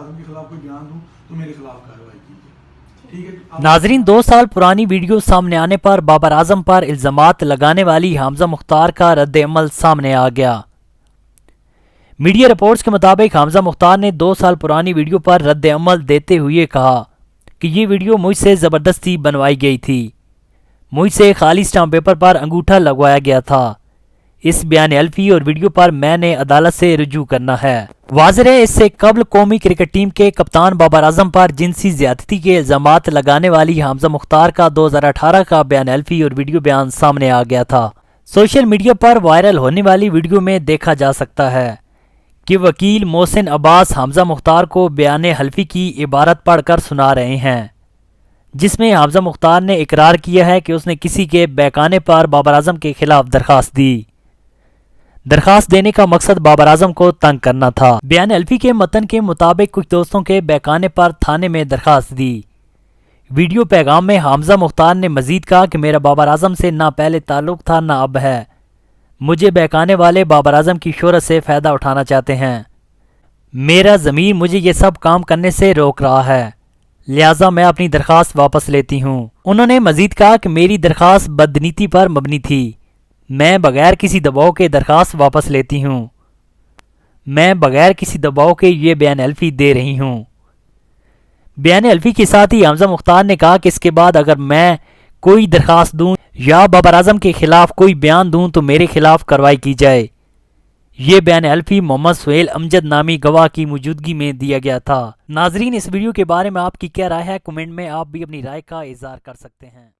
आजम के खिलाफ कोई बयान दूं तो मेरे खिलाफ कार्रवाई कीजिए। ठीक है। नाजरीन, 2 साल पुरानी वीडियो सामने आने पर बाबर आजम पर इल्जामात लगाने वाली हमजा मुख्तार का रद्द अमल सामने आ गया। मीडिया रिपोर्ट्स के मुताबिक हमजा मुख्तार ने 2 साल पुरानी वीडियो पर रद्द अमल देते हुए कहा कि ये वीडियो मुझसे ज़बरदस्ती बनवाई गई थी, मुझसे खाली स्टाम्प पेपर पर अंगूठा लगवाया गया था। इस बयान हल्फी और वीडियो पर मैंने अदालत से रुजू करना है। वाज़ेह है, इससे कबल कौमी क्रिकेट टीम के कप्तान बाबर आजम पर जिनसी ज्यादती के इल्जामात लगाने वाली हमजा मुख्तार का 2018 का बयान हल्फी और वीडियो बयान सामने आ गया था। सोशल मीडिया पर वायरल होने वाली वीडियो में देखा जा सकता है कि वकील मोहसिन अब्बास हमजा मुख्तार को बयान हल्फी की इबारत पढ़कर सुना रहे हैं, जिसमें हमजा मुख्तार ने इकरार किया है कि उसने किसी के बहकाने पर बाबर आजम के खिलाफ दरखास्त दी। दरखास्त देने का मकसद बाबर आजम को तंग करना था। बयान हल्फी के मतन के मुताबिक कुछ दोस्तों के बहकाने पर थाने में दरखास्त दी। वीडियो पैगाम में हमजा मुख्तार ने मजीद कहा कि मेरा बाबर आजम से ना पहले ताल्लुक था ना अब है। मुझे बहकाने वाले बाबर आजम की शोहरत से फ़ायदा उठाना चाहते हैं। मेरा ज़मीर मुझे ये सब काम करने से रोक रहा है, लिहाजा मैं अपनी दरखास्त वापस लेती हूँ। उन्होंने मजीद कहा कि मेरी दरखास्त बदनीति पर मबनी थी, मैं बगैर किसी दबाव के दरखास्त वापस लेती हूँ। मैं बगैर किसी दबाव के ये बयान हल्फी दे रही हूँ। बयान हल्फी के साथ ही हमजा मुख्तार ने कहा कि इसके बाद अगर मैं कोई दरखास्त दूं या बाबर आजम के खिलाफ कोई बयान दूं तो मेरे खिलाफ कार्रवाई की जाए। ये बयान हल्फी मोहम्मद सुहेल अमजद नामी गवाह की मौजूदगी में दिया गया था। नाजरीन, इस वीडियो के बारे में आपकी क्या राय है? कमेंट में आप भी अपनी राय का इजहार कर सकते हैं।